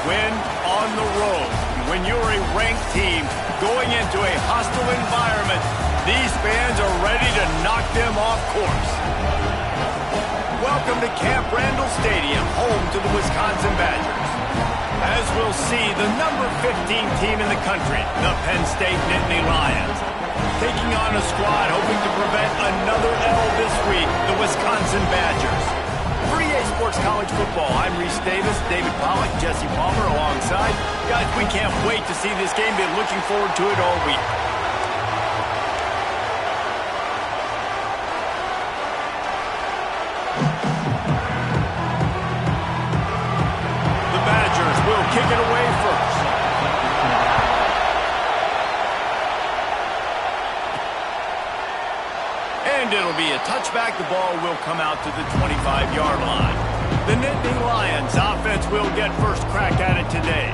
win on the road. When you're a ranked team going into a hostile environment, these fans are ready to knock them off course. Welcome to Camp Randall Stadium, home to the Wisconsin Badgers. As we'll see, the number 15 team in the country, the Penn State Nittany Lions, taking on a squad hoping to prevent another L this week, the Wisconsin Badgers. For EA Sports College Football, I'm Reese Davis, David Pollack, Jesse Palmer alongside. Guys, we can't wait to see this game. Been looking forward to it all week. The Badgers will kick it away first. And it'll be a touchback. The ball will come out to the 25-yard line. The Nittany Lions offense will get first crack at it today.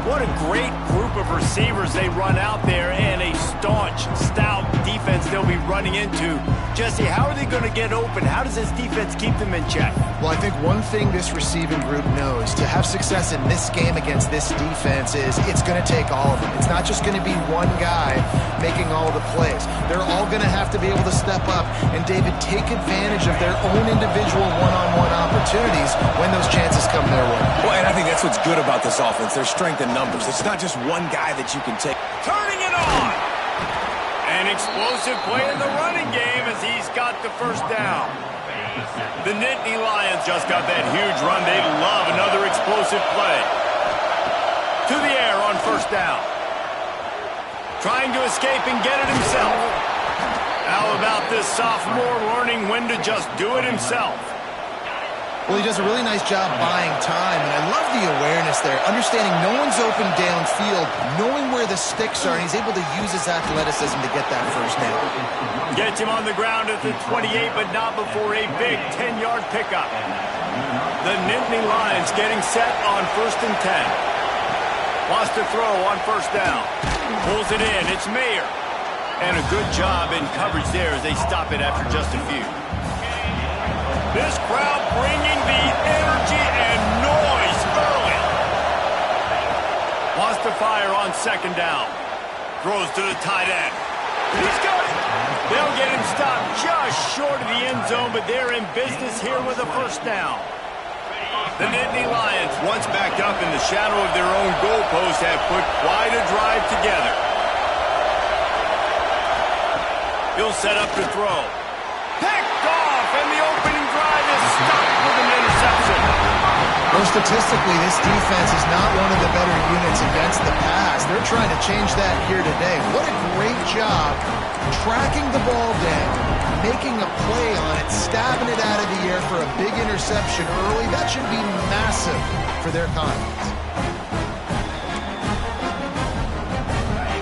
What a great group of receivers they run out there, and a staunch, stout defense they'll be running into. Jesse, how are they going to get open? How does this defense keep them in check? Well, I think one thing this receiving group knows to have success in this game against this defense is it's going to take all of them. It's not just going to be one guy making all the plays. They're all going to have to be able to step up and, David, take advantage of their own individual one-on-one opportunities when those chances come their way. Well, and I think that's what's good about this offense, their strength in numbers. It's not just one guy that you can take. Turning it on! An explosive play in the running game as he's got the first down. The Nittany Lions just got that huge run. They love another explosive play. To the air on first down. Trying to escape and get it himself. How about this sophomore learning when to just do it himself? Well, he does a really nice job buying time, and I love the awareness there, understanding no one's open downfield, knowing where the sticks are, and he's able to use his athleticism to get that first down. Gets him on the ground at the 28, but not before a big 10-yard pickup. The Nittany Lions getting set on 1st and 10. Wants to throw on first down. Pulls it in. It's Mayer. And a good job in coverage there as they stop it after just a few. This crowd bringing the energy and noise early. Wants to fire on second down. Throws to the tight end. He's got it. They'll get him stopped just short of the end zone, but they're in business here with a first down. The Nittany Lions, once backed up in the shadow of their own goalpost, have put quite a drive together. He'll set up to throw. Picked off, and the opening drive is stopped with an interception. Well, statistically, this defense is not one of the better units against the pass. They're trying to change that here today. What a great job tracking the ball down, making a play on it, stabbing it out of the air for a big interception early. That should be massive for their confidence.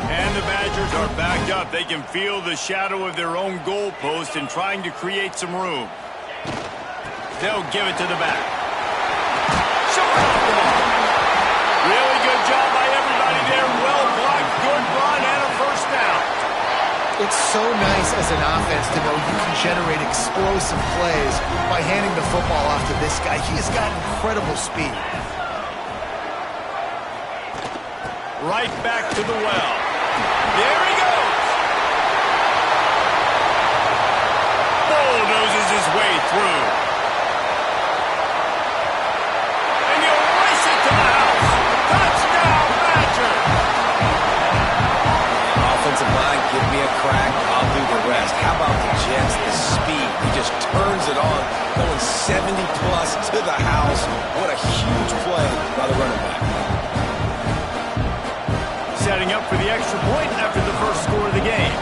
And the Badgers are backed up. They can feel the shadow of their own goalpost and trying to create some room. They'll give it to the back. Really good job by everybody there. Well blocked, good run, and a first down. It's so nice as an offense to know you can generate explosive plays by handing the football off to this guy. He has got incredible speed. Right back to the well. There he goes. Bulldozes his way through. And he'll race it to the house. Touchdown, Badger. Offensive line, give me a crack, I'll do the rest. How about the Jets, the speed? He just turns it on, going 70-plus to the house. What a huge play by the running back. Setting up for the extra point after the first score of the game.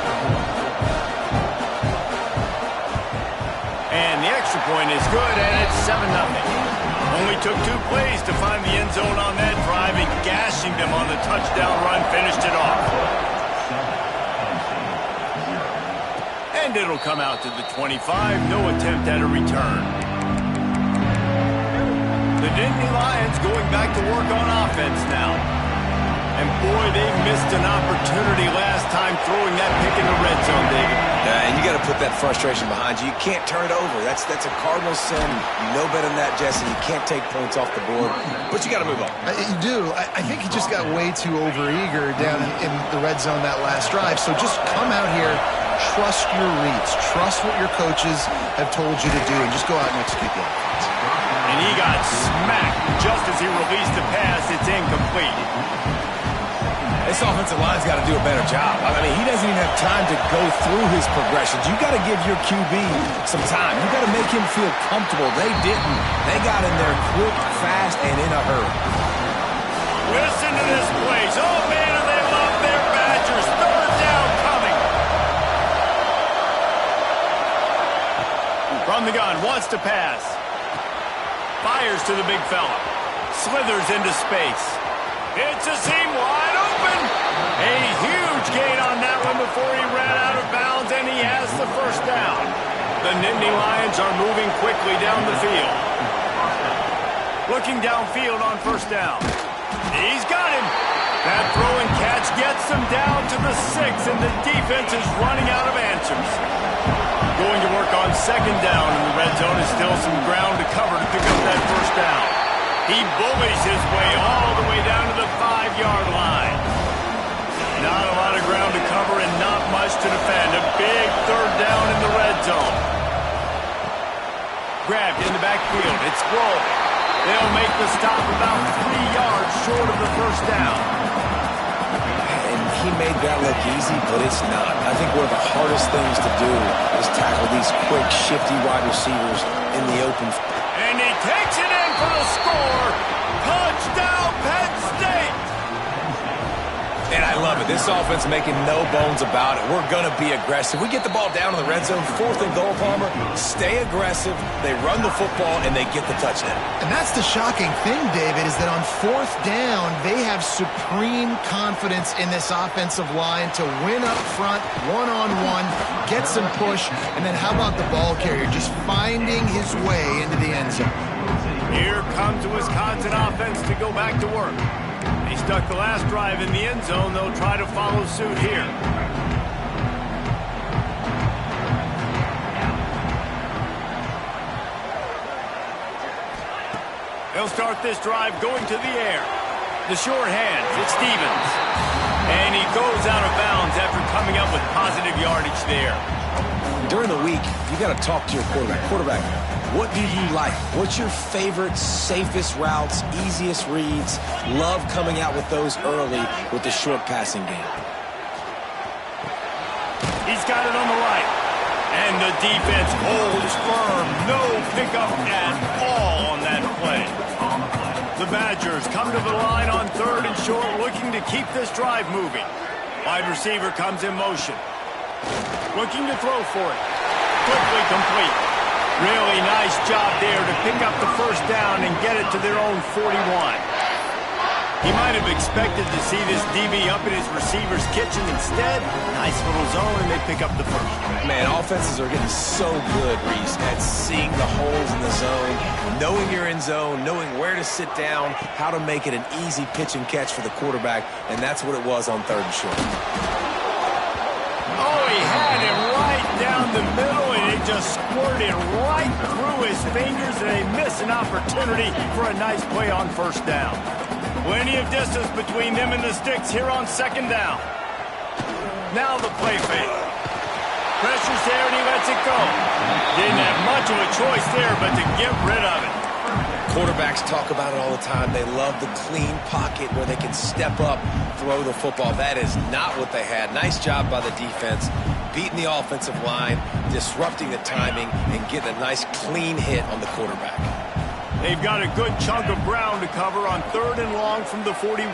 And the extra point is good, and it's 7-0. Only took 2 plays to find the end zone on that drive, and gashing them on the touchdown run finished it off. And it'll come out to the 25. No attempt at a return. The Nittany Lions going back to work on offense now. And boy, they missed an opportunity last time throwing that pick in the red zone, David. And you got to put that frustration behind you. You can't turn it over. That's a cardinal sin. You know better than that, Jesse. You can't take points off the board, but you got to move on. You do. I think he just got way too overeager down in the red zone that last drive. So just come out here, trust your reads, trust what your coaches have told you to do, and just go out and execute the offense. And he got smacked just as he released the pass. It's incomplete. This offensive line's got to do a better job. I mean, he doesn't even have time to go through his progressions. You got to give your QB some time. You got to make him feel comfortable. They didn't. They got in there quick, fast, and in a hurry. Listen to this place. Oh, man, do they love their Badgers. Third down coming. From the gun, wants to pass. Fires to the big fella. Slithers into space. It's a seam wide open. A huge gain on that one before he ran out of bounds, and he has the first down. The Nittany Lions are moving quickly down the field. Looking downfield on first down. He's got him. That throw and catch gets him down to the 6, and the defense is running out of answers. Going to work on second down in the red zone is still some ground to cover to pick up that first down. He bullies his way all the way down to the 5-yard line. Not a lot of ground to cover and not much to defend. A big third down in the red zone. Grabbed in the backfield. It's rolled. They'll make the stop about 3 yards short of the first down. And he made that look easy, but it's not. I think one of the hardest things to do is tackle these quick, shifty wide receivers in the open. And he takes it in for the score. Touchdown, Penn State. And I love it. This offense making no bones about it. We're going to be aggressive. We get the ball down in the red zone, 4th and goal, Palmer. Stay aggressive. They run the football, and they get the touchdown. And that's the shocking thing, David, is that on 4th down, they have supreme confidence in this offensive line to win up front, one-on-one, get some push, and then how about the ball carrier just finding his way into the end zone? Here comes the Wisconsin offense to go back to work. They stuck the last drive in the end zone. They'll try to follow suit here. They'll start this drive going to the air. The short hands, it's Stevens. And he goes out of bounds after coming up with positive yardage there. During the week, you got to talk to your quarterback. What do you like? What's your favorite, safest routes, easiest reads? Love coming out with those early with the short passing game. He's got it on the right. And the defense holds firm. No pickup at all on that play. The Badgers come to the line on 3rd and short, looking to keep this drive moving. Wide receiver comes in motion. Looking to throw for it. Quickly complete. Really nice job there to pick up the first down and get it to their own 41. He might have expected to see this DB up in his receiver's kitchen. Instead, nice little zone, and they pick up the first. Man, offenses are getting so good, Reese, at seeing the holes in the zone, knowing you're in zone, knowing where to sit down, how to make it an easy pitch and catch for the quarterback, and that's what it was on 3rd and short. Oh, he had him right down the middle, and it just squirted right through his fingers, and they miss an opportunity for a nice play on first down. Plenty of distance between them and the sticks here on 2nd down. Now the play fake. Pressure's there, and he lets it go. Didn't have much of a choice there, but to get rid of it. Quarterbacks talk about it all the time. They love the clean pocket where they can step up, throw the football. That is not what they had. Nice job by the defense, beating the offensive line, disrupting the timing, and getting a nice clean hit on the quarterback. They've got a good chunk of ground to cover on 3rd and long from the 41.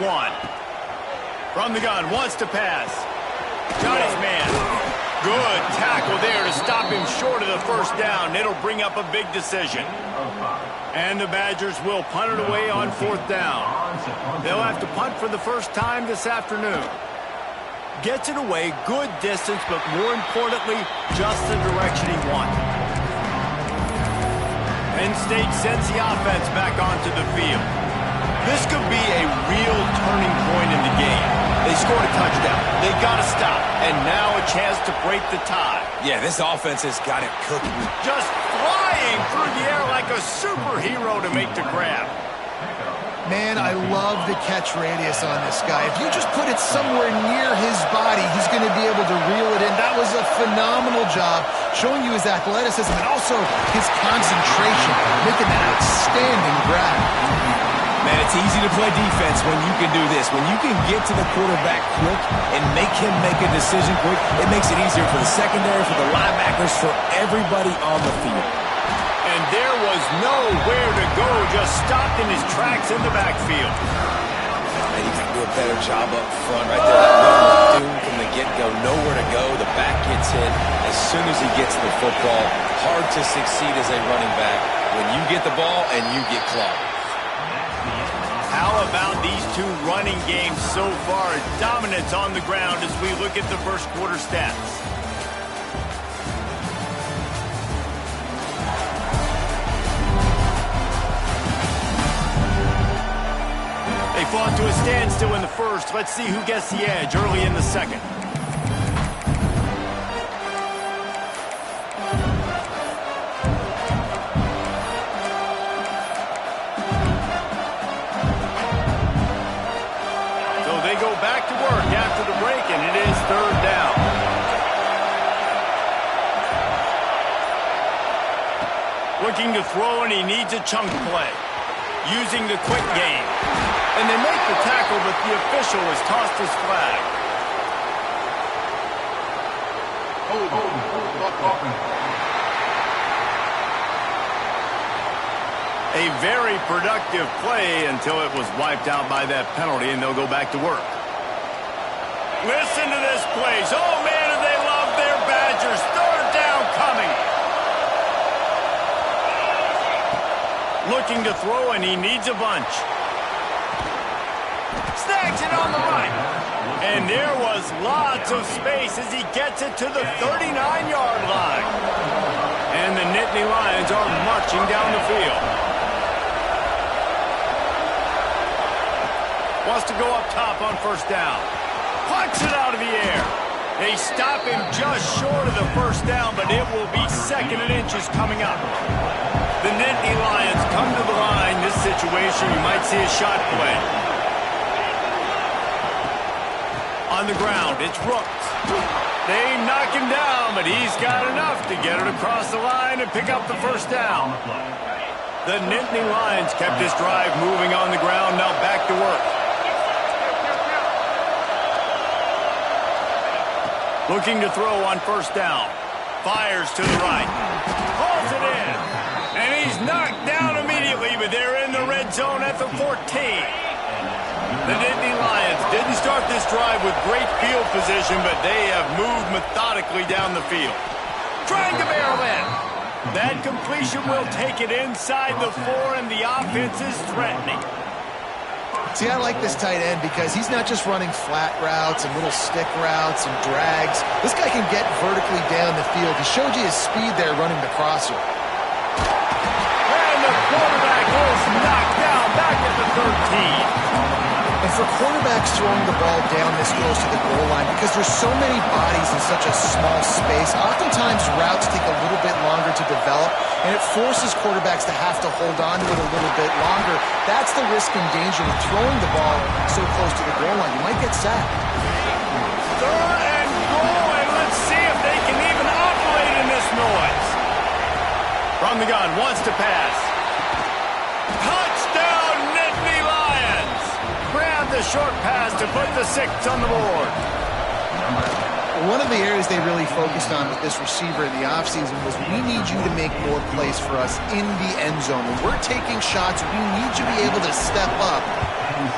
From the gun, wants to pass. Got his man. Good tackle there to stop him short of the first down. It'll bring up a big decision. And the Badgers will punt it away on 4th down. They'll have to punt for the first time this afternoon. Gets it away, good distance, but more importantly, just the direction he wanted. Penn State sends the offense back onto the field. This could be a real turning point in the game. They scored a touchdown. They got to stop. And now a chance to break the tie. Yeah, this offense has got it cooking. Just flying through the air like a superhero to make the grab. Man, I love the catch radius on this guy. If you just put it somewhere near his body, he's going to be able to reel it in. That was a phenomenal job, showing you his athleticism and also his concentration, making that outstanding grab. Man, it's easy to play defense when you can do this. When you can get to the quarterback quick and make him make a decision quick, it makes it easier for the secondary, for the linebackers, for everybody on the field. And there was nowhere to go, just stopped in his tracks in the backfield. And he can do a better job up front right there. That run was doomed from the get-go. Nowhere to go. The back gets hit as soon as he gets the football. Hard to succeed as a running back when you get the ball and you get clogged. How about these two running games so far? Dominance on the ground as we look at the first quarter stats. They fought to a standstill in the first. Let's see who gets the edge early in the second. So they go back to work after the break, and it is third down. Looking to throw, and he needs a chunk play. Using the quick game. And they make the tackle, but the official has tossed his flag. A very productive play until it was wiped out by that penalty, and they'll go back to work. Listen to this place. Oh, man, do they love their Badgers. Third down coming. Looking to throw, and he needs a bunch. Snags it on the right. And there was lots of space as he gets it to the 39-yard line. And the Nittany Lions are marching down the field. Wants to go up top on first down. Punts it out of the air. They stop him just short of the first down, but it will be second and inches coming up. The Nittany Lions come to the line. This situation, you might see a shot play. On the ground, it's Rooks. They knock him down, but he's got enough to get it across the line and pick up the first down. The Nittany Lions kept this drive moving on the ground, now back to work. Looking to throw on first down. Fires to the right. Pulls it in. And he's knocked down immediately, but they're in the red zone at the 14. The Nittany Lions didn't start this drive with great field position, but they have moved methodically down the field. Trying to barrel in. That completion will take it inside the 4, and the offense is threatening. See, I like this tight end because he's not just running flat routes and little stick routes and drags. This guy can get vertically down the field. He showed you his speed there running the crosser. And the quarterback is knocked down back at the 13. And for quarterbacks throwing the ball down this close to the goal line, because there's so many bodies in such a small space, oftentimes routes take a little bit longer to develop, and it forces quarterbacks to have to hold on to it a little bit longer. That's the risk and danger with throwing the ball so close to the goal line. You might get sacked. Third and goal, and let's see if they can even operate in this noise. From the gun, wants to pass. Touchdown, Nittany Lions! Grab the short pass to put the 6 on the board. One of the areas they really focused on with this receiver in the offseason was we need you to make more plays for us in the end zone. When we're taking shots, we need you to be able to step up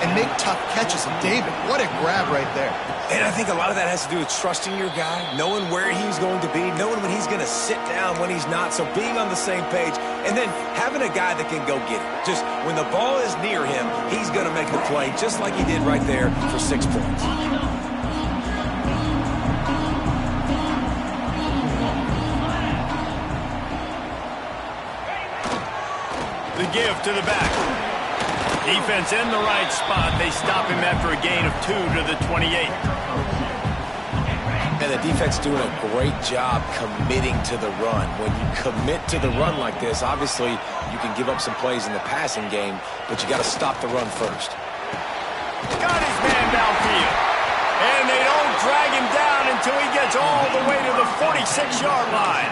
and make tough catches. And David, what a grab right there. And I think a lot of that has to do with trusting your guy, knowing where he's going to be, knowing when he's going to sit down, when he's not. So being on the same page, and then having a guy that can go get it. Just when the ball is near him, he's going to make the play, just like he did right there for 6 points. The give to the back. Defense in the right spot. They stop him after a gain of 2 to the 28. And the defense doing a great job committing to the run. When you commit to the run like this, obviously you can give up some plays in the passing game, but you got to stop the run first. Got his man downfield. And they don't drag him down until he gets all the way to the 46-yard line.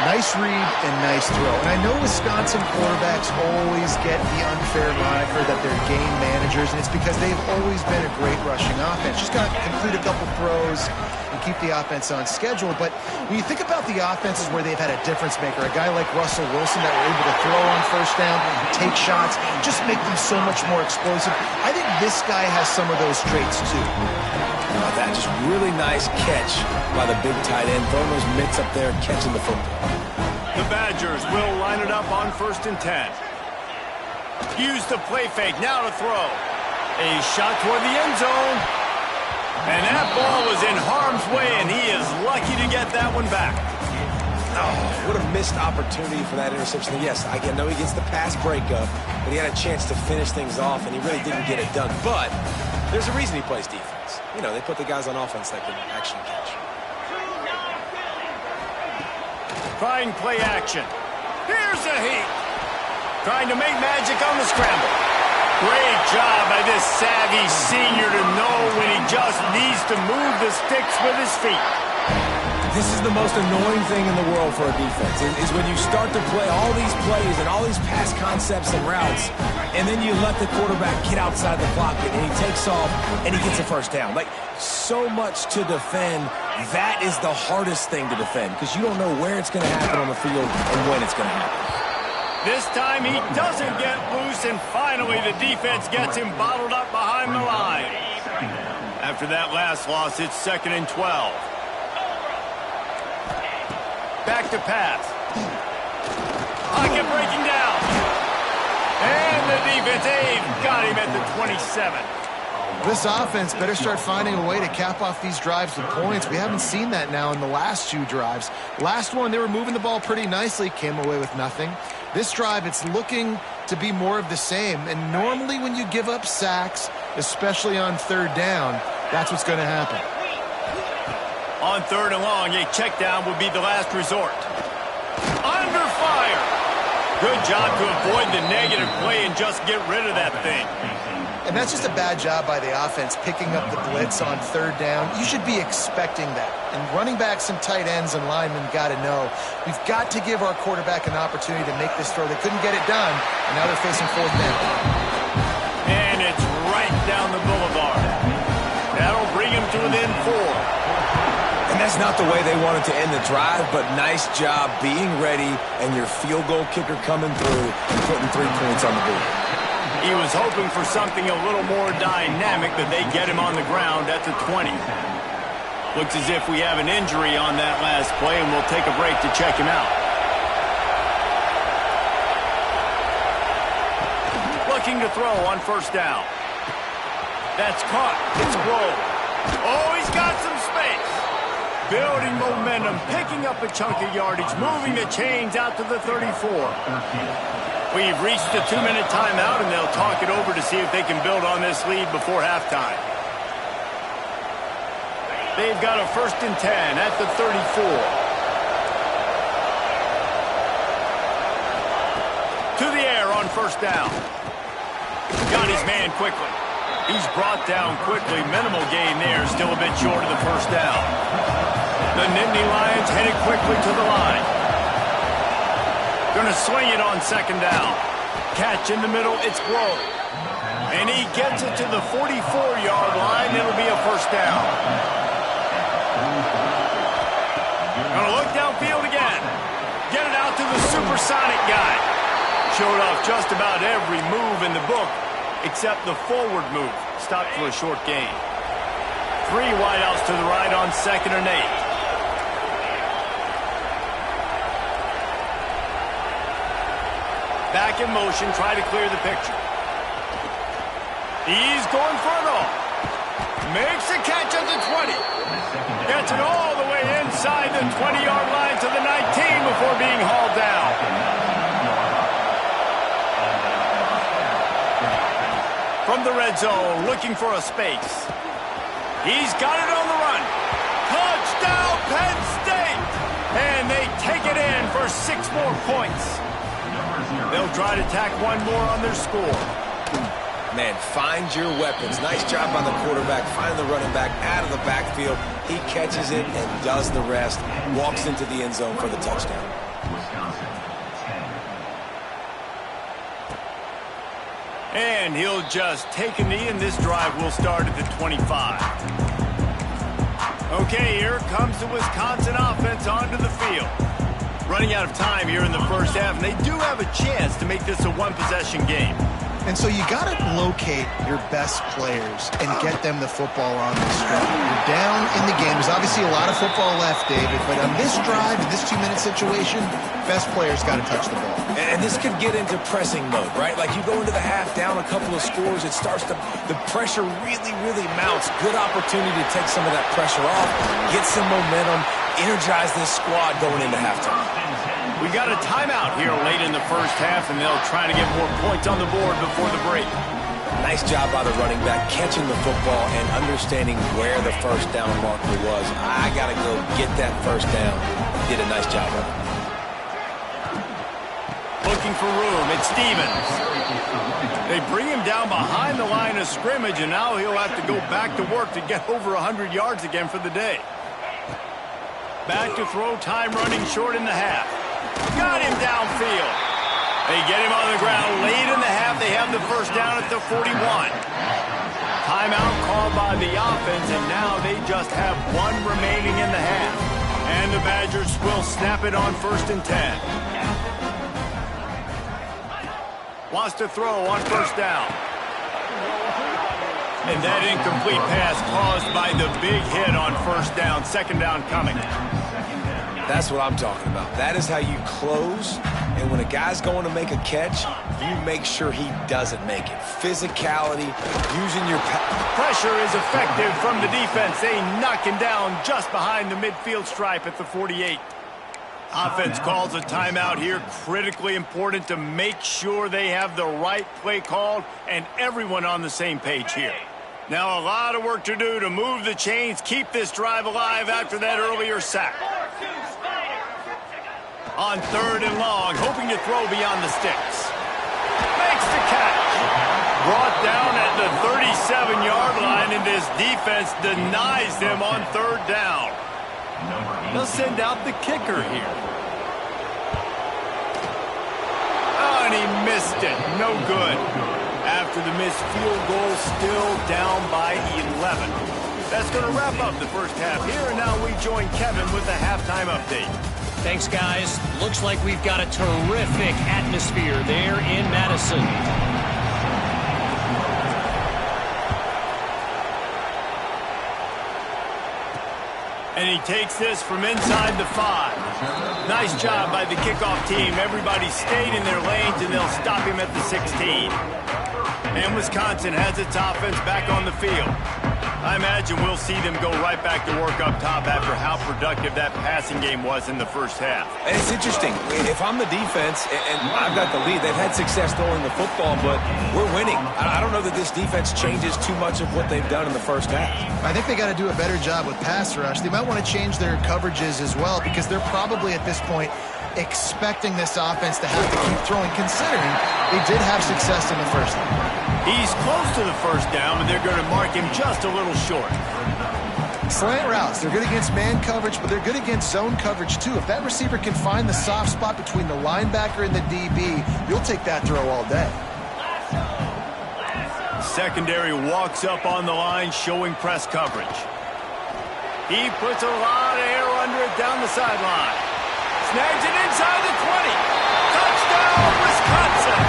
Nice read and nice throw. And I know Wisconsin quarterbacks always get the unfair moniker that they're game managers, and it's because they've always been a great rushing offense. Just got to complete a couple throws and keep the offense on schedule. But when you think about the offenses where they've had a difference maker, a guy like Russell Wilson that were able to throw on first down, take shots, just make them so much more explosive. I think this guy has some of those traits too. That just really nice catch by the big tight end, throwing those mitts up there, catching the football. The Badgers will line it up on 1st and 10. Use the play fake, now to throw. A shot toward the end zone. And that ball was in harm's way, and he is lucky to get that one back. Oh, what a missed opportunity for that interception. Yes, I know he gets the pass breakup, but he had a chance to finish things off, and he really didn't get it done. But there's a reason he plays defense. You know, they put the guys on offense that can actually catch. Trying play action. Here's a heat. Trying to make magic on the scramble. Great job by this savvy senior to know when he just needs to move the sticks with his feet. This is the most annoying thing in the world for a defense, is when you start to play all these plays and all these pass concepts and routes, and then you let the quarterback get outside the pocket, and he takes off, and he gets a first down. Like, so much to defend. That is the hardest thing to defend, because you don't know where it's going to happen on the field and when it's going to happen. This time he doesn't get loose, and finally the defense gets him bottled up behind the line. After that last loss, it's 2nd and 12. Back to pass. Pocket breaking down. And the defense, they've got him at the 27. This offense better start finding a way to cap off these drives with points. We haven't seen that now in the last 2 drives. Last one, they were moving the ball pretty nicely, came away with nothing. This drive, it's looking to be more of the same. And normally when you give up sacks, especially on 3rd down, that's what's going to happen. On 3rd and long, a check down would be the last resort. Under fire. Good job to avoid the negative play and just get rid of that thing. And that's just a bad job by the offense, picking up the blitz on 3rd down. You should be expecting that. And running backs and tight ends and linemen got to know, we've got to give our quarterback an opportunity to make this throw. They couldn't get it done, and now they're facing 4th down. And it's right down the boulevard. That'll bring him to within 4. And that's not the way they wanted to end the drive, but nice job being ready and your field goal kicker coming through and putting 3 points on the board. He was hoping for something a little more dynamic, but they get him on the ground at the 20. Looks as if we have an injury on that last play, and we'll take a break to check him out. Looking to throw on 1st down. That's caught. It's Grove. Oh, he's got some space. Building momentum, picking up a chunk of yardage, moving the chains out to the 34. We've reached a 2-minute timeout, and they'll talk it over to see if they can build on this lead before halftime. They've got a 1st and 10 at the 34. To the air on 1st down. Got his man quickly. He's brought down quickly. Minimal gain there, still a bit short of the 1st down. The Nittany Lions headed quickly to the line. Going to swing it on 2nd down. Catch in the middle, it's Grove. And he gets it to the 44-yard line. It'll be a 1st down. Going to look downfield again. Get it out to the supersonic guy. Showed off just about every move in the book except the forward move. Stopped for a short gain. 3 wideouts to the right on 2nd and 8. Back in motion, try to clear the picture. He's going for it all. Makes a catch at the 20. Gets it all the way inside the 20-yard line to the 19 before being hauled down. From the red zone, looking for a space. He's got it on the run. Touchdown, Penn State! And they take it in for 6 more points. They'll try to tack one more on their score. Man, find your weapons. Nice job by the quarterback, finding the running back out of the backfield. He catches it and does the rest. Walks into the end zone for the touchdown. And he'll just take a knee, and this drive will start at the 25. Okay, here comes the Wisconsin offense onto the field. Running out of time here in the first half, and they do have a chance to make this a one-possession game. And so you got to locate your best players and get them the football on this drive. You're down in the game. There's obviously a lot of football left, David, but on this drive, in this 2-minute situation, best players got to touch the ball. And this could get into pressing mode, right? Like you go into the half down a couple of scores, it starts to, the pressure really, really mounts. Good opportunity to take some of that pressure off, get some momentum, energize this squad going into halftime. We got a timeout here late in the first half, and they'll try to get more points on the board before the break. Nice job by the running back, catching the football and understanding where the first down marker was. I got to go get that first down. Did a nice job of it. Looking for room, it's Stevens. They bring him down behind the line of scrimmage, and now he'll have to go back to work to get over 100 yards again for the day. Back to throw, time running short in the half. Got him downfield. They get him on the ground late in the half. They have the first down at the 41. Timeout called by the offense, and now they just have one remaining in the half. And the Badgers will snap it on 1st and 10. Wants to throw on first down. And that incomplete pass caused by the big hit on first down. Second down coming. That's what I'm talking about. That is how you close. And when a guy's going to make a catch, you make sure he doesn't make it. Physicality, using your pressure is effective from the defense. They knock him down just behind the midfield stripe at the 48. Offense calls a timeout here. Critically important to make sure they have the right play called and everyone on the same page here. Now a lot of work to do to move the chains, keep this drive alive after that earlier sack. On 3rd and long, hoping to throw beyond the sticks. Makes the catch. Brought down at the 37-yard line, and this defense denies them on 3rd down. They'll send out the kicker here. Oh, and he missed it. No good. After the missed field goal, still down by 11. That's going to wrap up the first half here, and now we join Kevin with the halftime update. Thanks, guys. Looks like we've got a terrific atmosphere there in Madison. And he takes this from inside the 5. Nice job by the kickoff team. Everybody stayed in their lanes, and they'll stop him at the 16. And Wisconsin has its offense back on the field. I imagine we'll see them go right back to work up top after how productive that passing game was in the first half. And it's interesting. If I'm the defense and I've got the lead, they've had success throwing the football, but we're winning. I don't know that this defense changes too much of what they've done in the first half. I think they got to do a better job with pass rush. They might want to change their coverages as well, because they're probably at this point expecting this offense to have to keep throwing, considering they did have success in the first half. He's close to the first down, but they're going to mark him just a little short. Slant routes, they're good against man coverage, but they're good against zone coverage too. If that receiver can find the soft spot between the linebacker and the DB, you'll take that throw all day. Secondary walks up on the line, showing press coverage. He puts a lot of air under it down the sideline. Snags it inside the 20. Touchdown, Wisconsin.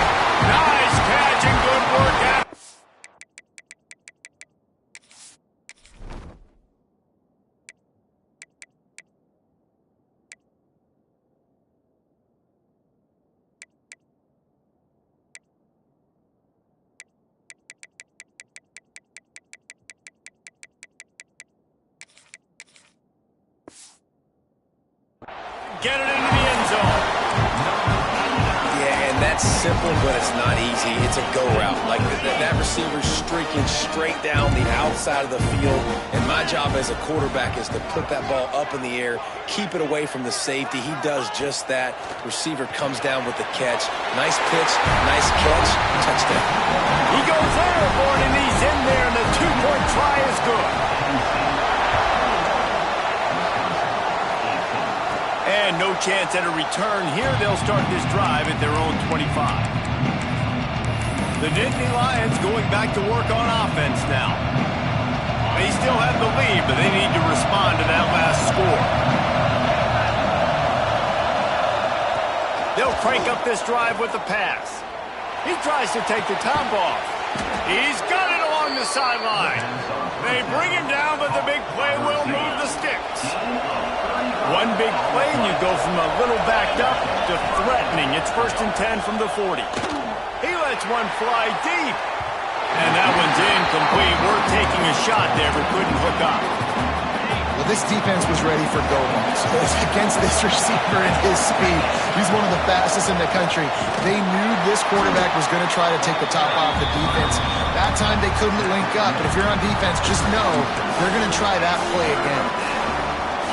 Nice catch and good work out. Get it into the end zone. Yeah, and that's simple, but it's not easy. It's a go route. Like that receiver's streaking straight down the outside of the field, and my job as a quarterback is to put that ball up in the air, keep it away from the safety. He does just that. Receiver comes down with the catch. Nice pitch, nice catch, touchdown. He goes overboard, and he's in there, and the two-point try is good. And no chance at a return here. They'll start this drive at their own 25. The Nittany Lions going back to work on offense now. They still have the lead, but they need to respond to that last score. They'll crank up this drive with the pass. He tries to take the top off. He's got it along the sideline. They bring him down, but the big play will move the sticks. One big play, and you go from a little backed up to threatening. It's 1st and 10 from the 40. He lets one fly deep. And that one's incomplete. We're taking a shot there, but couldn't hook up. Well, this defense was ready for go-balls against this receiver and his speed. He's one of the fastest in the country. They knew this quarterback was going to try to take the top off the defense. That time they couldn't link up, but if you're on defense, just know they're going to try that play again.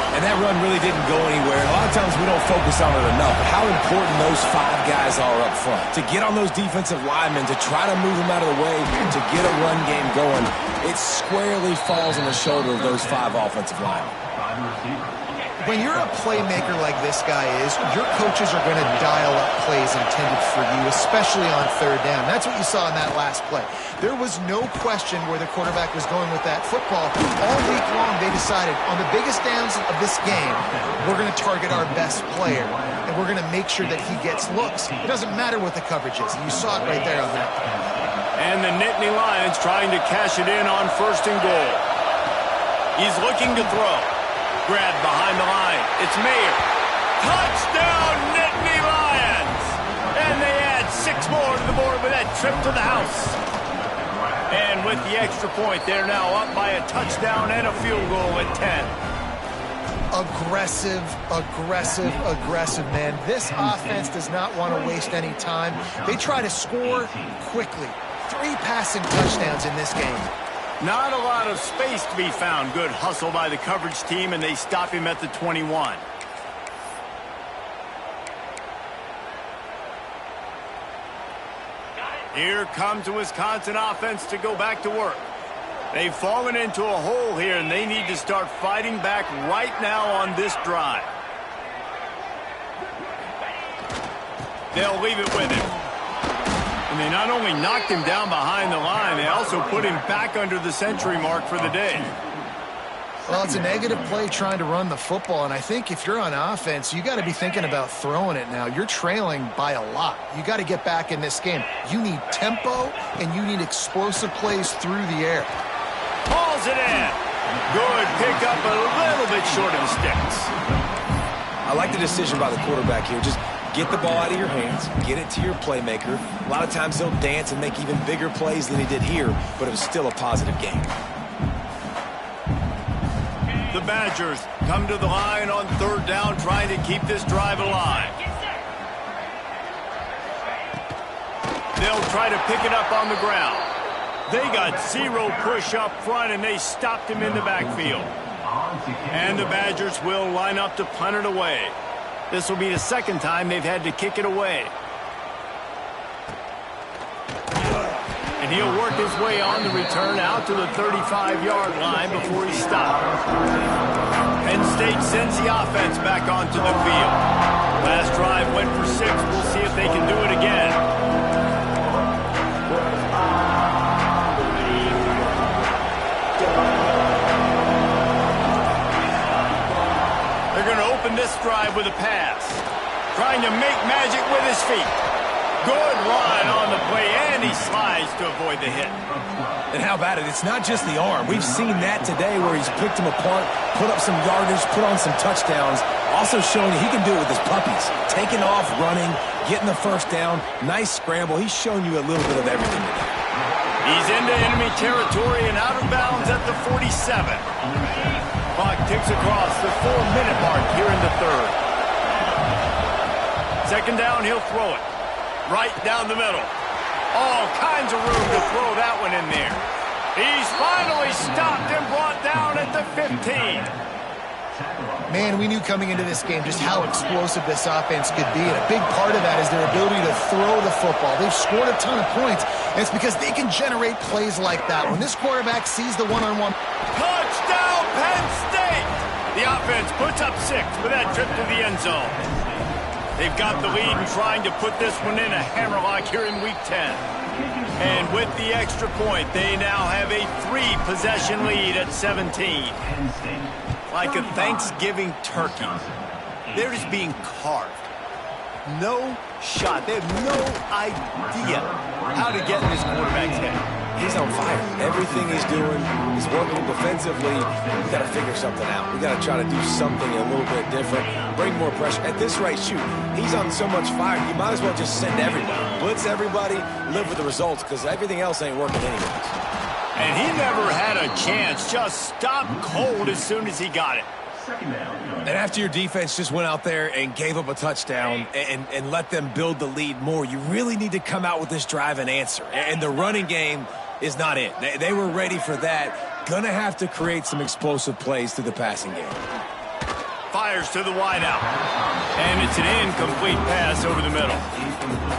And that run really didn't go anywhere. A lot of times we don't focus on it enough. How important those 5 guys are up front. To get on those defensive linemen, to try to move them out of the way, to get a run game going, it squarely falls on the shoulder of those 5 offensive linemen. When you're a playmaker like this guy is, your coaches are going to dial up plays intended for you, especially on 3rd down. That's what you saw in that last play. There was no question where the quarterback was going with that football. All week long, they decided on the biggest downs of this game, we're going to target our best player, and we're going to make sure that he gets looks. It doesn't matter what the coverage is. You saw it right there on that. And the Nittany Lions trying to cash it in on 1st and goal. He's looking to throw. Grabbed behind the line. It's Mayer. Touchdown, Nittany Lions! And they add 6 more to the board with that trip to the house. And with the extra point, they're now up by a touchdown and a field goal at 10. Aggressive, aggressive, aggressive, man. This offense does not want to waste any time. They try to score quickly. 3 passing touchdowns in this game. Not a lot of space to be found. Good hustle by the coverage team, and they stop him at the 21. Here comes the Wisconsin offense to go back to work. They've fallen into a hole here, and they need to start fighting back right now on this drive. They'll leave it with him. And they not only knocked him down behind the line, they also put him back under the century mark for the day. Well, it's a negative play trying to run the football, and I think if you're on offense, you got to be thinking about throwing it now. You're trailing by a lot. You got to get back in this game. You need tempo, and you need explosive plays through the air. Hauls it in. Good pick up, a little bit short of the sticks. I like the decision by the quarterback here. Just get the ball out of your hands, get it to your playmaker. A lot of times he'll dance and make even bigger plays than he did here, but it was still a positive game. The Badgers come to the line on 3rd down, trying to keep this drive alive. They'll try to pick it up on the ground. They got 0 push up front, and they stopped him in the backfield. And the Badgers will line up to punt it away. This will be the 2nd time they've had to kick it away. And he'll work his way on the return out to the 35-yard line before he stopped. Penn State sends the offense back onto the field. Last drive went for 6. We'll see if they can do it again. They're going to open this drive with a pass. Trying to make magic with his feet. Good run on the play, and he slides to avoid the hit. And how about it? It's not just the arm. We've seen that today where he's picked him apart, put up some yardage, put on some touchdowns. Also showing that he can do it with his puppies. Taking off, running, getting the 1st down. Nice scramble. He's shown you a little bit of everything today. He's into enemy territory and out of bounds at the 47. Clock ticks across the 4-minute mark here in the 3rd. 2nd down, he'll throw it. Right down the middle. All kinds of room to throw that one in there. He's finally stopped and brought down at the 15. Man, we knew coming into this game just how explosive this offense could be, and a big part of that is their ability to throw the football. They've scored a ton of points, and it's because they can generate plays like that. When this quarterback sees the one-on-one... Touchdown, Penn State! The offense puts up 6 with that trip to the end zone. They've got the lead and trying to put this one in a hammerlock here in Week 10. And with the extra point, they now have a 3-possession lead at 17. Like a Thanksgiving turkey. They're just being carved. No shot. They have no idea how to get in this quarterback's head. He's on fire. Everything he's doing is working defensively. We got to figure something out. We got to try to do something a little bit different. Bring more pressure. At this rate, shoot, he's on so much fire, you might as well just send everybody. Blitz everybody, live with the results, because everything else ain't working anyways. And he never had a chance. Just stopped cold as soon as he got it. And after your defense just went out there and gave up a touchdown and let them build the lead more, you really need to come out with this drive and answer. And the running game is not it. They were ready for that. Gonna have to create some explosive plays through the passing game. Fires to the wideout. And it's an incomplete pass over the middle.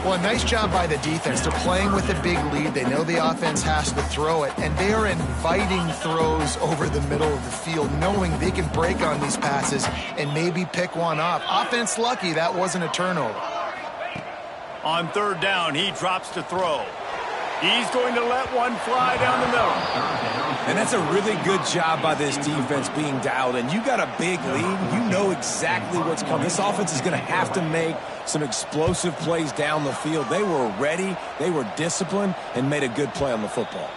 Well, a nice job by the defense. They're playing with a big lead. They know the offense has to throw it, and they are inviting throws over the middle of the field, knowing they can break on these passes and maybe pick one off. Offense lucky that wasn't a turnover. On 3rd down, he drops to throw. He's going to let one fly down the middle. And that's a really good job by this defense being dialed in. You got a big lead. You know exactly what's coming. This offense is going to have to make some explosive plays down the field. They were ready, they were disciplined, and made a good play on the football.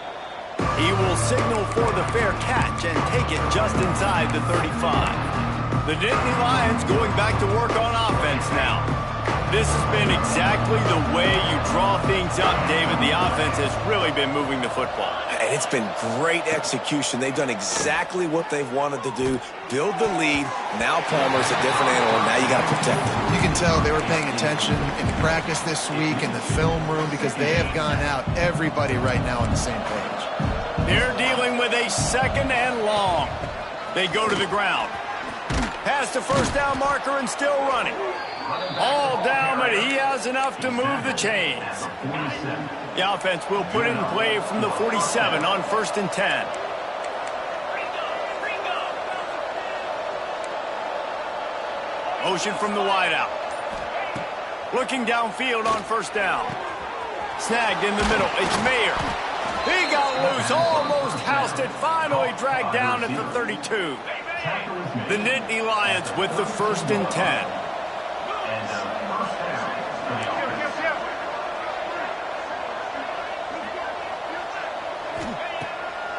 He will signal for the fair catch and take it just inside the 35. The Nittany Lions going back to work on offense now. This has been exactly the way you draw things up, David. The offense has really been moving the football. And it's been great execution. They've done exactly what they've wanted to do. Build the lead. Now Palmer's a different animal. Now you got to protect him. You can tell they were paying attention in practice this week in the film room because they have gone out. Everybody right now on the same page. They're dealing with a 2nd and long. They go to the ground. Past the 1st down marker and still running. All down, but he has enough to move the chains. The offense will put it in play from the 47 on 1st and 10. Motion from the wideout. Looking downfield on 1st down. Snagged in the middle. It's Mayer. He got loose, almost housed it, finally dragged down at the 32. The Nittany Lions with the 1st and 10.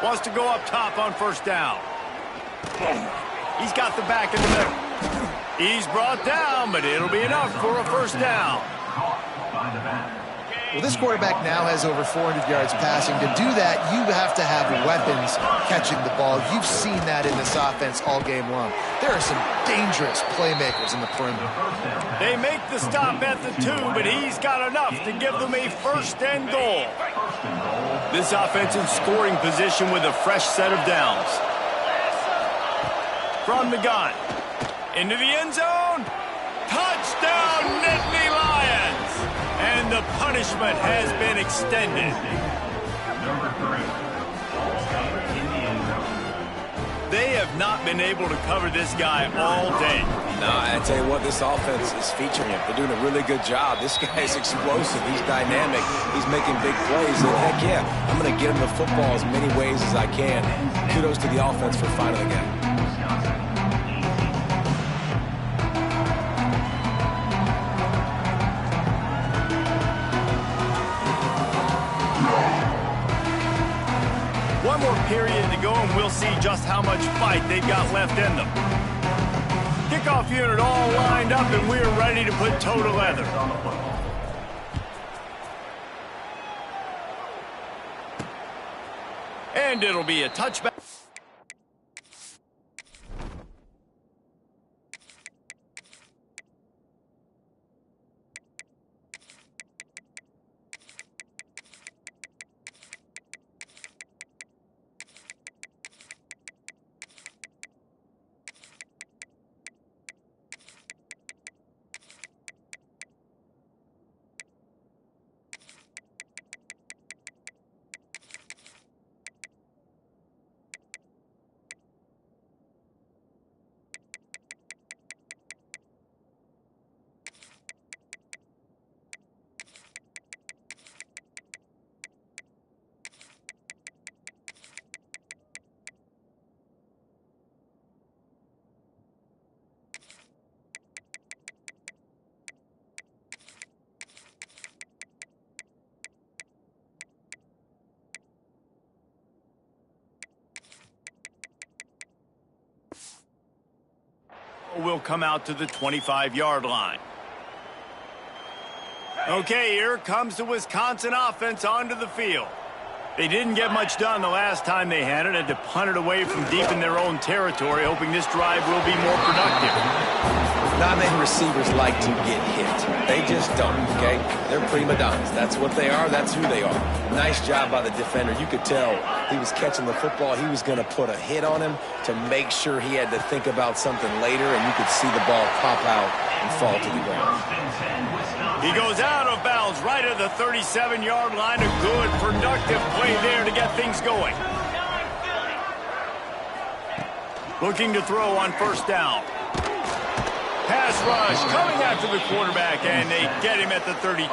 Wants to go up top on 1st down. He's got the back in the middle. He's brought down, but it'll be enough for a 1st down. Well, this quarterback now has over 400 yards passing. To do that, you have to have weapons catching the ball. You've seen that in this offense all game long. There are some dangerous playmakers in the perimeter. They make the stop at the 2, but he's got enough to give them a 1st and goal. This offense in scoring position with a fresh set of downs. From the gun. Into the end zone. Touchdown, Nittany Lions! And the punishment has been extended. They have not been able to cover this guy all day. No, I tell you what, this offense is featuring him. They're doing a really good job. This guy is explosive. He's dynamic. He's making big plays. And heck yeah, I'm going to get him the football as many ways as I can. Kudos to the offense for finding the game. One more period to go, and we'll see just how much fight they've got left in them. Kickoff unit all lined up, and we're ready to put toe to leather. And it'll be a touchback. will come out to the 25-yard line. Okay, here comes the Wisconsin offense onto the field. They didn't get much done the last time they had it. Had to punt it away from deep in their own territory, hoping this drive will be more productive. Not many receivers like to get hit. They just don't, okay? They're prima donnas. That's what they are. That's who they are. Nice job by the defender. You could tell he was catching the football. He was going to put a hit on him to make sure he had to think about something later, and you could see the ball pop out and fall to the ground. He goes out of bounds right at the 37-yard line. A good, productive play there to get things going. Looking to throw on first down. Pass rush coming after the quarterback, and they get him at the 32.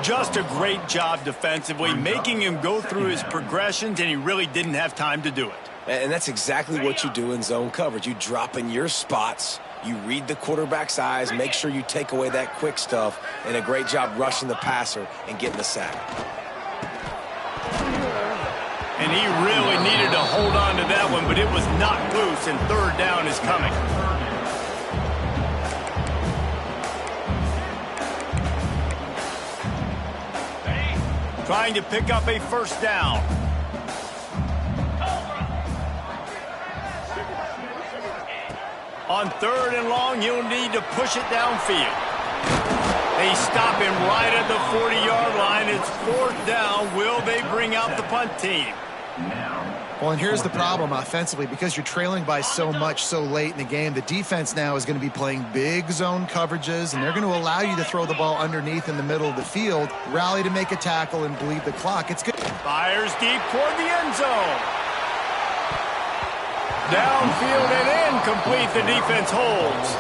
Just a great job defensively, making him go through his progressions, and he really didn't have time to do it. And that's exactly what you do in zone coverage. You drop in your spots. You read the quarterback's eyes, make sure you take away that quick stuff, and a great job rushing the passer and getting the sack. And he really needed to hold on to that one, but it was knocked loose, and third down is coming. Trying to pick up a first down. On third and long, you'll need to push it downfield. They stop him right at the 40-yard line. It's fourth down. Will they bring out the punt team? Well, and here's the problem offensively. Because you're trailing by so much so late in the game, the defense now is going to be playing big zone coverages, and they're going to allow you to throw the ball underneath in the middle of the field, rally to make a tackle, and bleed the clock. It's good. Fires deep toward the end zone. Downfield and incomplete. The defense holds.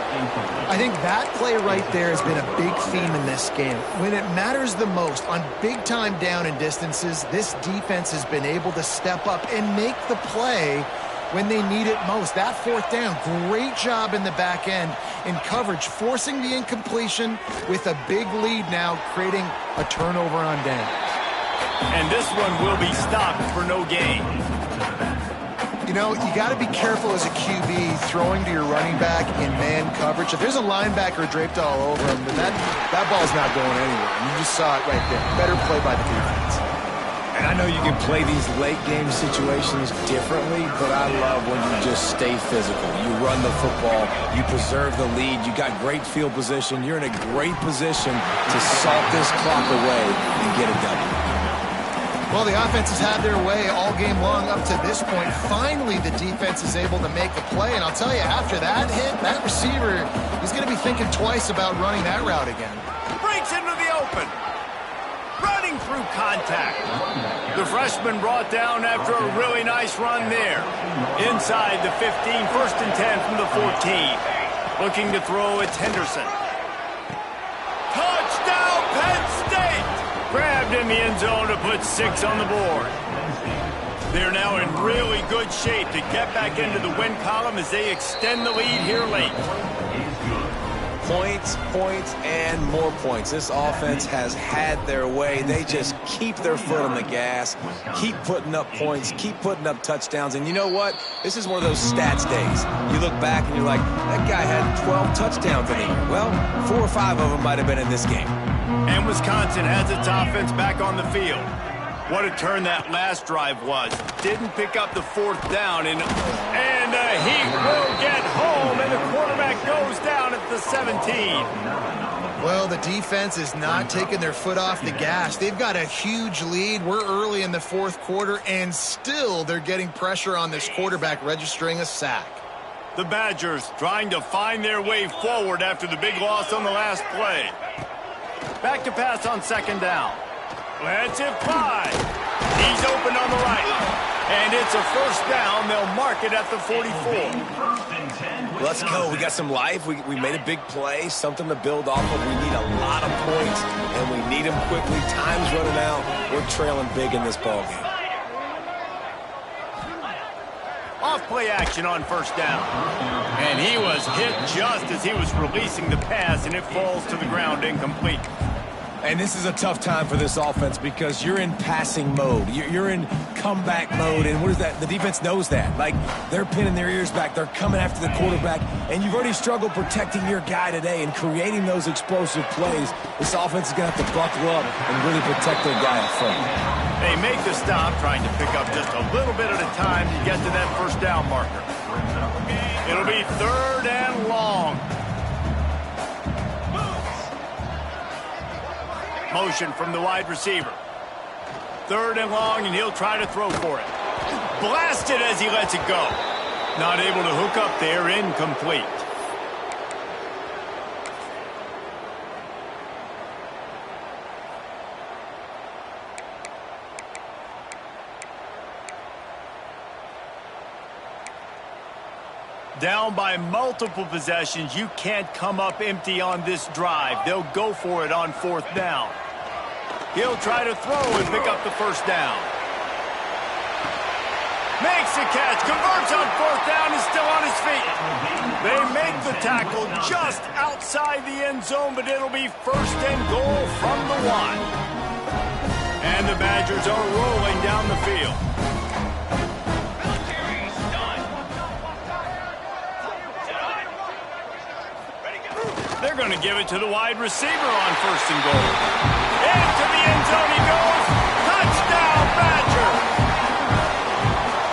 I think that play right there has been a big theme in this game. When it matters the most, on big-time down and distances, this defense has been able to step up and make the play when they need it most. That fourth down, great job in the back end in coverage, forcing the incompletion with a big lead now, creating a turnover on downs. And this one will be stopped for no gain. You know, you got to be careful as a QB throwing to your running back in man coverage. If there's a linebacker draped all over him, then that ball's not going anywhere. And you just saw it right there. Better play by the defense. And I know you can play these late-game situations differently, but I love when you just stay physical. You run the football. You preserve the lead. You got great field position. You're in a great position to salt this clock away and get it done. Well, the offense has had their way all game long up to this point. Finally, the defense is able to make a play. And I'll tell you, after that hit, that receiver, he's going to be thinking twice about running that route again. Breaks into the open. Running through contact. The freshman brought down after a really nice run there. Inside the 15, first and 10 from the 14. Looking to throw, it's Henderson. Touchdown, Penn State! Grabbed in the end zone to put 6 on the board. They're now in really good shape to get back into the win column as they extend the lead here late. Points, points, and more points. This offense has had their way. They just keep their foot on the gas, keep putting up points, keep putting up touchdowns. And you know what? This is one of those stats days. You look back and you're like, that guy had 12 touchdowns in a year. Well, 4 or 5 of them might have been in this game. And Wisconsin has its offense back on the field. What a turn that last drive was. Didn't pick up the fourth down, and he will get home, and the quarterback goes down at the 17. Well, the defense is not taking their foot off the gas. They've got a huge lead. We're early in the fourth quarter, and still they're getting pressure on this quarterback, registering a sack. The Badgers trying to find their way forward after the big loss on the last play. Back to pass on second down. Let's it fly. He's open on the right. And it's a first down. They'll mark it at the 44. Let's go. We got some life. We made a big play, something to build off of. We need a lot of points, and we need them quickly. Time's running out. We're trailing big in this ballgame. Off play action on first down. And he was hit just as he was releasing the pass, and it falls to the ground incomplete. And this is a tough time for this offense because you're in passing mode. You're in comeback mode, and what is that? The defense knows that. Like, they're pinning their ears back. They're coming after the quarterback, and you've already struggled protecting your guy today and creating those explosive plays. This offense is going to have to buckle up and really protect their guy up front. They make the stop, trying to pick up just a little bit at a time to get to that first down marker. It'll be 3rd and long. Motion from the wide receiver. 3rd and long, and he'll try to throw for it. Blasted as he lets it go. Not able to hook up there, incomplete. Down by multiple possessions, you can't come up empty on this drive. They'll go for it on 4th down. He'll try to throw and pick up the first down. Makes the catch, converts on 4th down, is still on his feet. They make the tackle just outside the end zone, but it'll be 1st and goal from the 1. And the Badgers are rolling down the field. They're going to give it to the wide receiver on 1st and goal. Into the end zone he goes. Touchdown, Badger!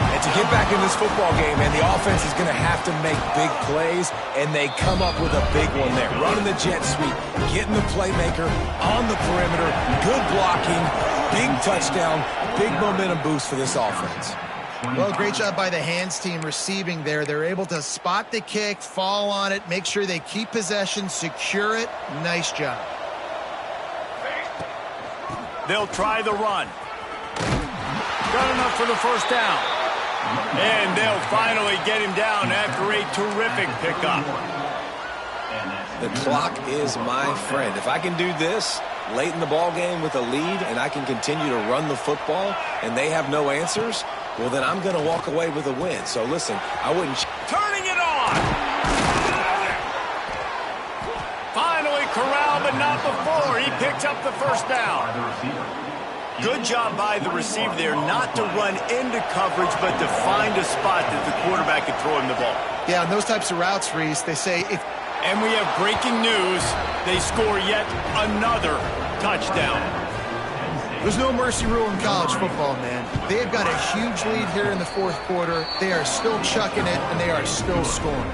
And to get back in this football game, man, the offense is going to have to make big plays, and they come up with a big one there. Running the jet sweep, getting the playmaker on the perimeter, good blocking, big touchdown, big momentum boost for this offense. Well, great job by the hands team receiving there. They're able to spot the kick, fall on it, make sure they keep possession, secure it. Nice job. They'll try the run. Got enough for the first down. And they'll finally get him down after a terrific pickup. The clock is my friend. If I can do this late in the ball game with a lead and I can continue to run the football and they have no answers, well, then I'm going to walk away with a win. So, listen, I wouldn't... Turning it on! Finally corralled, but not before. He picked up the first down. Good job by the receiver there, not to run into coverage, but to find a spot that the quarterback could throw him the ball. Yeah, on those types of routes, Reese, they say if... And we have breaking news. They score yet another touchdown. There's no mercy rule in college football, man. They've got a huge lead here in the 4th quarter. They are still chucking it, and they are still scoring.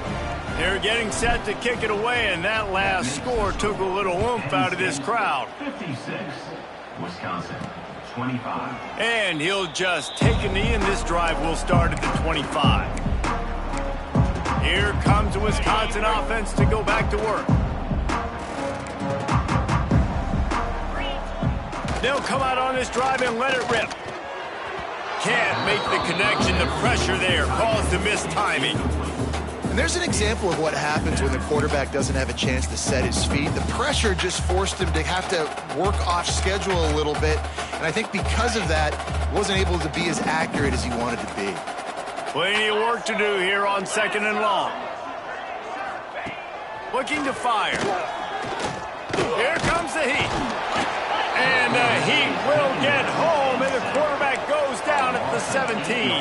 They're getting set to kick it away, and that last score took a little oomph out of this crowd. 56, Wisconsin, 25. And he'll just take a knee, and this drive will start at the 25. Here comes the Wisconsin offense to go back to work. They'll come out on this drive and let it rip. Can't make the connection. The pressure there caused the missed timing. And there's an example of what happens when the quarterback doesn't have a chance to set his feet. The pressure just forced him to have to work off schedule a little bit. And I think because of that, wasn't able to be as accurate as he wanted to be. Plenty of work to do here on 2nd and long. Looking to fire. Here comes the heat. And the heat will get home, and the quarterback goes down at the 17.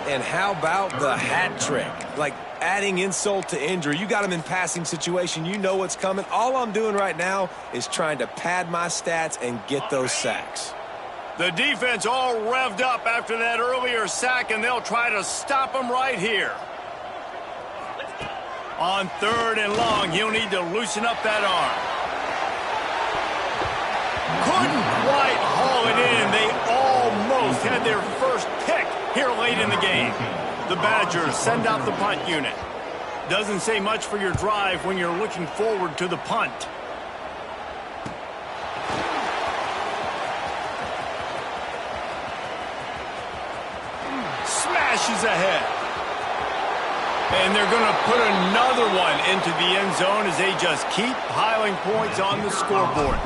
And how about the hat trick? Like adding insult to injury. You got him in passing situation. You know what's coming. All I'm doing right now is trying to pad my stats and get those sacks. The defense all revved up after that earlier sack, and they'll try to stop him right here. On 3rd and long, he'll need to loosen up that arm. Couldn't quite haul it in. They almost had their first pick here late in the game. The Badgers send out the punt unit. Doesn't say much for your drive when you're looking forward to the punt. Smashes ahead. And they're going to put another one into the end zone as they just keep piling points on the scoreboard.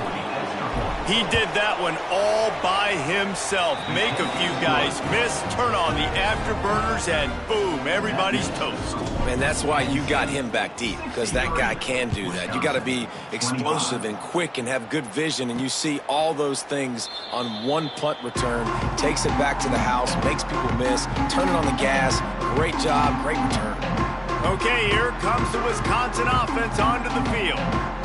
He did that one all by himself. Make a few guys miss, turn on the afterburners, and boom, everybody's toast. And that's why you got him back deep, because that guy can do that. You got to be explosive and quick and have good vision, and you see all those things on one punt return. Takes it back to the house, makes people miss, turning on the gas. Great job, great return. Okay, here comes the Wisconsin offense onto the field.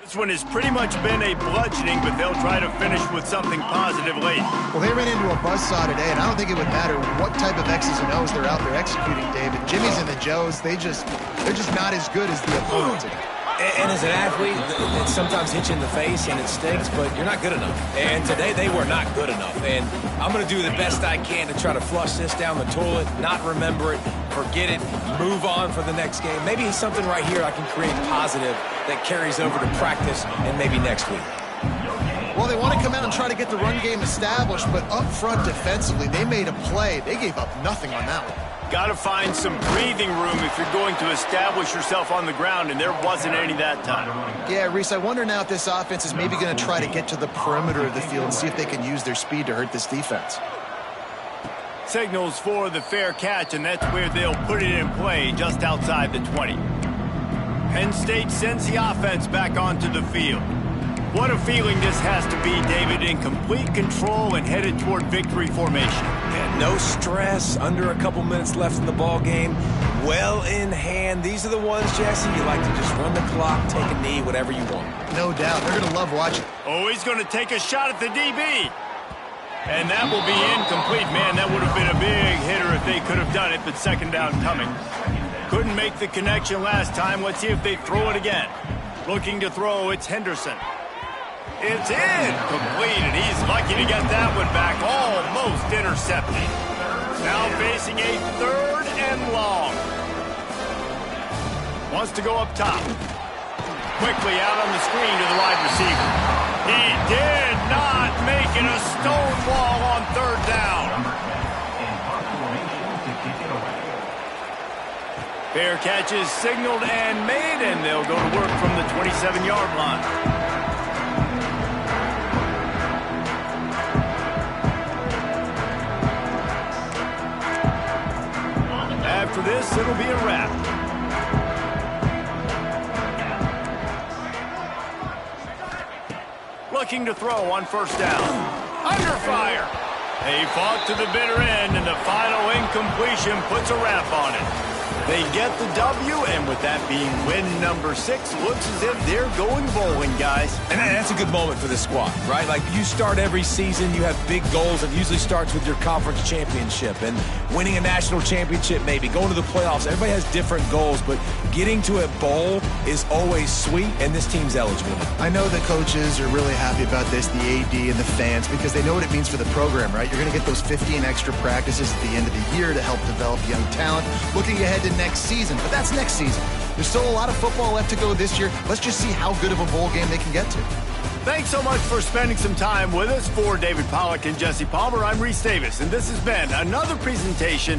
This one has pretty much been a bludgeoning, but they'll try to finish with something positive late. Well, they ran into a buzzsaw today, and I don't think it would matter what type of X's and O's they're out there executing, David. Jimmy's and the Joes, they're just not as good as the opponent today. And as an athlete, it sometimes hits you in the face and it stinks, but you're not good enough. And today they were not good enough. And I'm going to do the best I can to try to flush this down the toilet, not remember it, forget it, move on for the next game. Maybe something right here I can create positive that carries over to practice and maybe next week. Well, they want to come out and try to get the run game established, but up front defensively, they made a play. They gave up nothing on that one. Got to find some breathing room if you're going to establish yourself on the ground, and there wasn't any that time. Yeah, Reese, I wonder now if this offense is maybe going to try to get to the perimeter of the field and see if they can use their speed to hurt this defense. Signals for the fair catch, and that's where they'll put it in play, just outside the 20. Penn State sends the offense back onto the field. What a feeling this has to be, David, in complete control and headed toward victory formation. Yeah, no stress, under a couple minutes left in the ball game, well in hand. These are the ones, Jesse, you like to just run the clock, take a knee, whatever you want. No doubt. They're going to love watching. Oh, he's going to take a shot at the DB. And that will be incomplete. Man, that would have been a big hitter if they could have done it, but second down coming. Couldn't make the connection last time. Let's see if they throw it again. Looking to throw, it's Henderson. It's incomplete, and he's lucky to get that one back. Almost intercepted. Now facing a third and long. Wants to go up top. Quickly out on the screen to the wide receiver. He did not make it a stonewall on third down. Fair catch is signaled and made, and they'll go to work from the 27-yard line. After this, it'll be a wrap. Looking to throw on first down. Under fire. They fought to the bitter end, and the final incompletion puts a wrap on it. They get the W, and with that being win number 6, looks as if they're going bowling, guys. And that's a good moment for this squad, right? Like, you start every season, you have big goals. It usually starts with your conference championship and winning a national championship, maybe going to the playoffs. Everybody has different goals, but getting to a bowl is always sweet, and this team's eligible. I know the coaches are really happy about this, the AD and the fans, because they know what it means for the program, right? You're going to get those 15 extra practices at the end of the year to help develop young talent. Looking ahead to next season, but that's next season. There's still a lot of football left to go this year. Let's just see how good of a bowl game they can get to. Thanks so much for spending some time with us. For David Pollack and Jesse Palmer, I'm Reese Davis, and this has been another presentation